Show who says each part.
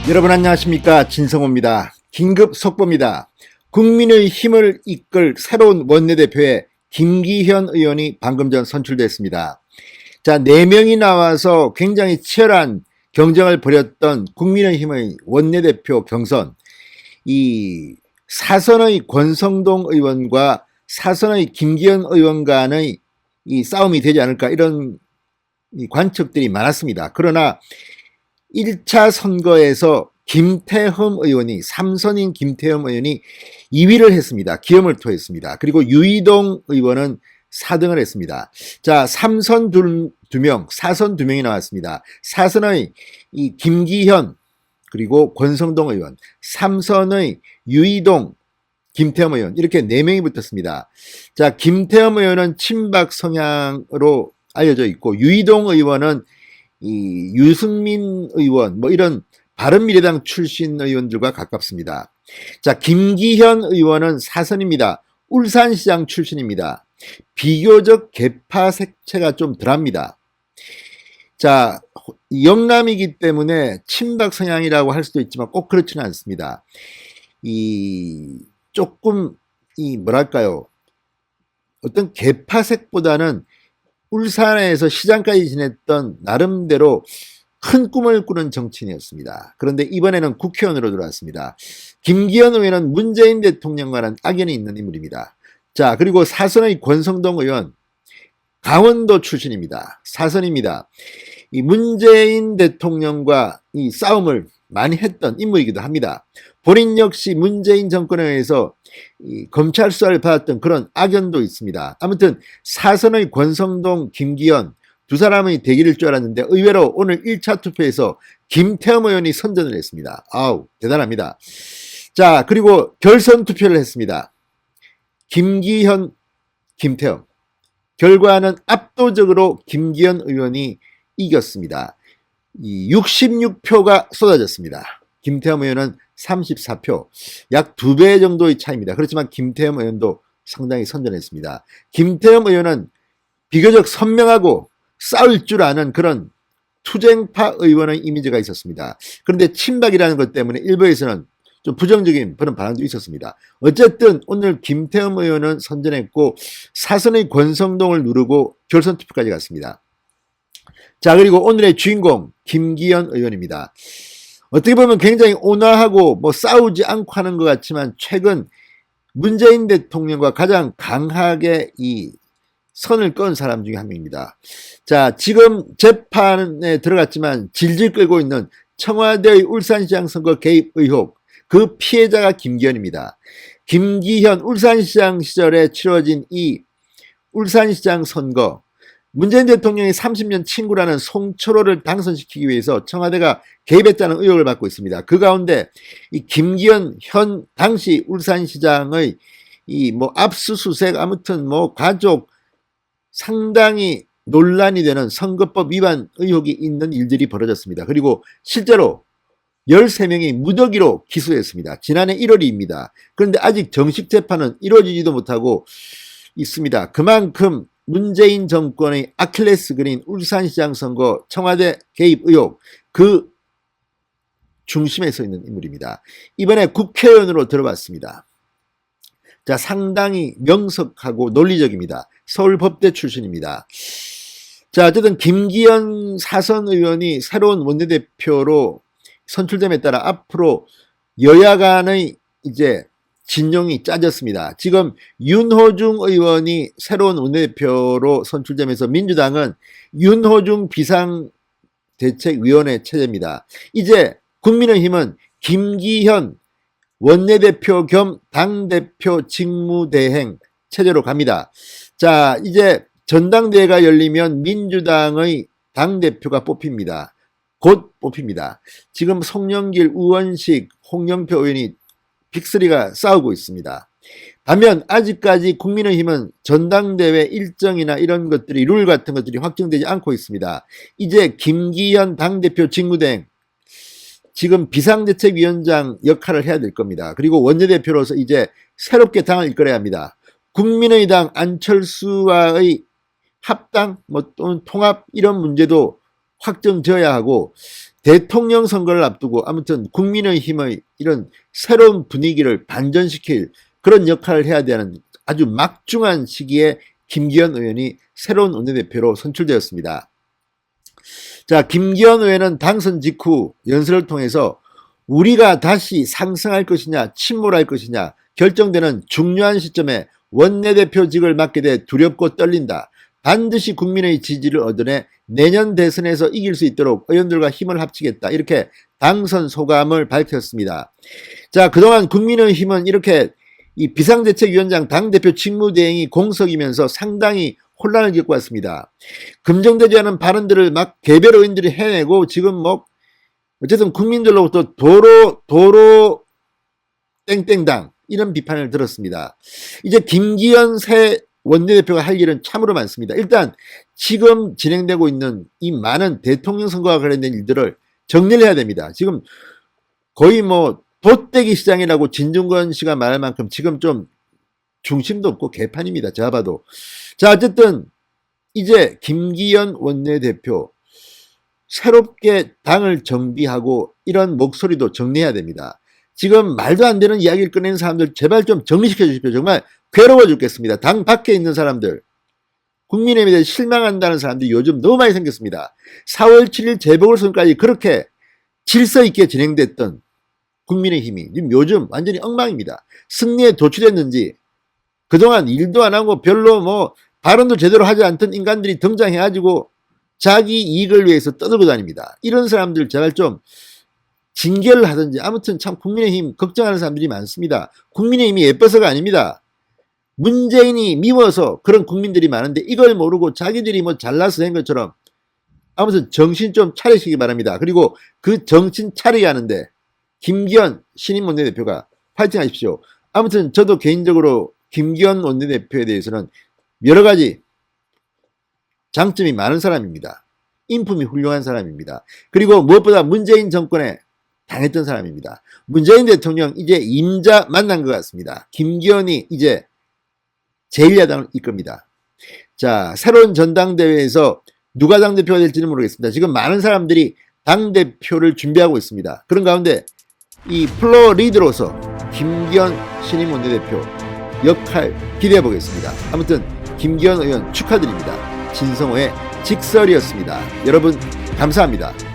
Speaker 1: 여러분 안녕하십니까, 진성호입니다. 긴급 속보입니다. 국민의힘을 이끌 새로운 원내대표에 김기현 의원이 방금 전 선출됐습니다. 자, 4명이 나와서 굉장히 치열한 경쟁을 벌였던 국민의힘의 원내대표 경선, 이 사선의 권성동 의원과 사선의 김기현 의원 간의 이 싸움이 되지 않을까, 이런 관측들이 많았습니다. 그러나 1차 선거에서 김태흠 의원이, 삼선인 김태흠 의원이 2위를 했습니다. 기염을 토했습니다. 그리고 유이동 의원은 4등을 했습니다. 자, 3선 2명, 4선 2명이 나왔습니다. 4선의 이 김기현, 그리고 권성동 의원, 3선의 유이동, 김태흠 의원, 이렇게 4명이 붙었습니다. 자, 김태흠 의원은 친박 성향으로 알려져 있고, 유이동 의원은 이 유승민 의원, 뭐 이런 바른미래당 출신 의원들과 가깝습니다. 자, 김기현 의원은 사선입니다. 울산시장 출신입니다. 비교적 계파 색채가 좀 덜합니다. 자, 영남이기 때문에 친박 성향이라고 할 수도 있지만 꼭 그렇지는 않습니다. 조금 뭐랄까요, 어떤 계파색보다는 울산에서 시장까지 지냈던 나름대로 큰 꿈을 꾸는 정치인이었습니다. 그런데 이번에는 국회의원으로 들어왔습니다. 김기현 의원은 문재인 대통령과는 악연이 있는 인물입니다. 자, 그리고 사선의 권성동 의원, 강원도 출신입니다. 사선입니다. 이 문재인 대통령과 이 싸움을 많이 했던 인물이기도 합니다. 본인 역시 문재인 정권에 의해서 이 검찰 수사를 받았던 그런 악연도 있습니다. 아무튼 사선의 권성동, 김기현 두 사람의 대결일 줄 알았는데 의외로 오늘 1차 투표에서 김태흠 의원이 선전을 했습니다. 아우, 대단합니다. 자, 그리고 결선 투표를 했습니다. 김기현, 김태흠. 결과는 압도적으로 김기현 의원이 이겼습니다. 66표가 쏟아졌습니다. 김태흠 의원은 34표, 약 2배 정도의 차이입니다. 그렇지만 김태흠 의원도 상당히 선전했습니다. 김태흠 의원은 비교적 선명하고 싸울 줄 아는 그런 투쟁파 의원의 이미지가 있었습니다. 그런데 친박이라는 것 때문에 일부에서는 좀 부정적인 그런 반응도 있었습니다. 어쨌든 오늘 김태흠 의원은 선전했고 사선의 권성동을 누르고 결선 투표까지 갔습니다. 자, 그리고 오늘의 주인공 김기현 의원입니다. 어떻게 보면 굉장히 온화하고 뭐 싸우지 않고 하는 것 같지만 최근 문재인 대통령과 가장 강하게 이 선을 끈 사람 중에 한 명입니다. 자, 지금 재판에 들어갔지만 질질 끌고 있는 청와대의 울산시장 선거 개입 의혹, 그 피해자가 김기현입니다. 김기현 울산시장 시절에 치러진 이 울산시장 선거, 문재인 대통령이 30년 친구라는 송철호를 당선시키기 위해서 청와대가 개입했다는 의혹을 받고 있습니다. 그 가운데 이 김기현 현 당시 울산시장의 압수수색, 아무튼 가족 상당히 논란이 되는 선거법 위반 의혹이 있는 일들이 벌어졌습니다. 그리고 실제로 13명이 무더기로 기소했습니다. 지난해 1월입니다. 그런데 아직 정식 재판은 이루어지지도 못하고 있습니다. 그만큼 문재인 정권의 아킬레스건인 울산시장 선거 청와대 개입 의혹, 그 중심에 서 있는 인물입니다. 이번에 국회의원으로 들어왔습니다. 자, 상당히 명석하고 논리적입니다. 서울법대 출신입니다. 자, 어쨌든 김기현 사선 의원이 새로운 원내대표로 선출됨에 따라 앞으로 여야 간의 이제 진영이 짜졌습니다. 지금 윤호중 의원이 새로운 원내대표로 선출되면서 민주당은 윤호중 비상대책위원회 체제입니다. 이제 국민의힘은 김기현 원내대표 겸 당대표 직무대행 체제로 갑니다. 자, 이제 전당대회가 열리면 민주당의 당대표가 뽑힙니다. 곧 뽑힙니다. 지금 송영길, 우원식, 홍영표 의원이 빅3가 싸우고 있습니다. 반면 아직까지 국민의힘은 전당대회 일정이나 이런 것들이, 룰 같은 것들이 확정되지 않고 있습니다. 이제 김기현 당대표 직무대행, 지금 비상대책위원장 역할을 해야 될 겁니다. 그리고 원내대표로서 이제 새롭게 당을 이끌어야 합니다. 국민의당 안철수와의 합당 또는 통합, 이런 문제도 확정져야 하고 대통령 선거를 앞두고 아무튼 국민의힘의 이런 새로운 분위기를 반전시킬 그런 역할을 해야 되는 아주 막중한 시기에 김기현 의원이 새로운 원내대표로 선출되었습니다. 자, 김기현 의원은 당선 직후 연설을 통해서 우리가 다시 상승할 것이냐 침몰할 것이냐 결정되는 중요한 시점에 원내대표직을 맡게 돼 두렵고 떨린다. 반드시 국민의 지지를 얻어내 내년 대선에서 이길 수 있도록 의원들과 힘을 합치겠다. 이렇게 당선 소감을 밝혔습니다. 자, 그동안 국민의힘은 이렇게 이 비상대책위원장 당대표 직무대행이 공석이면서 상당히 혼란을 겪고 왔습니다. 금정되지 않은 발언들을 막 개별 의원들이 해내고 지금 뭐 어쨌든 국민들로부터 도로 땡땡당 이런 비판을 들었습니다. 이제 김기현 새 원내대표가 할 일은 참으로 많습니다. 일단 지금 진행되고 있는 이 많은 대통령 선거와 관련된 일들을 정리를 해야 됩니다. 지금 거의 뭐 돛대기 시장이라고 진중권 씨가 말할 만큼 지금 좀 중심도 없고 개판입니다. 제가 봐도. 자, 어쨌든 이제 김기현 원내대표 새롭게 당을 정비하고 이런 목소리도 정리해야 됩니다. 지금 말도 안 되는 이야기를 꺼내는 사람들 제발 좀 정리시켜 주십시오. 정말 괴로워 죽겠습니다. 당 밖에 있는 사람들, 국민의힘에 대해 실망한다는 사람들이 요즘 너무 많이 생겼습니다. 4월 7일 재보궐선거까지 그렇게 질서 있게 진행됐던 국민의힘이 요즘 완전히 엉망입니다. 승리에 도취됐는지 그동안 일도 안 하고 별로 뭐 발언도 제대로 하지 않던 인간들이 등장해가지고 자기 이익을 위해서 떠들고 다닙니다. 이런 사람들 제발 좀 징계를 하든지 아무튼 참 국민의힘 걱정하는 사람들이 많습니다. 국민의힘이 예뻐서가 아닙니다. 문재인이 미워서 그런 국민들이 많은데 이걸 모르고 자기들이 뭐 잘나서 된 것처럼 아무튼 정신 좀 차리시기 바랍니다. 그리고 그 정신 차리게 하는데 김기현 신임 원내대표가 파이팅 하십시오. 아무튼 저도 개인적으로 김기현 원내대표에 대해서는 여러 가지 장점이 많은 사람입니다. 인품이 훌륭한 사람입니다. 그리고 무엇보다 문재인 정권에 당했던 사람입니다. 문재인 대통령 이제 임자 만난 것 같습니다. 김기현이 이제 제1야당을 이끕니다. 자, 새로운 전당대회에서 누가 당대표가 될지는 모르겠습니다. 지금 많은 사람들이 당대표를 준비하고 있습니다. 그런 가운데 이 플로어 리더로서 김기현 신임 원내대표 역할 기대해 보겠습니다. 아무튼 김기현 의원 축하드립니다. 진성호의 직설이었습니다. 여러분 감사합니다.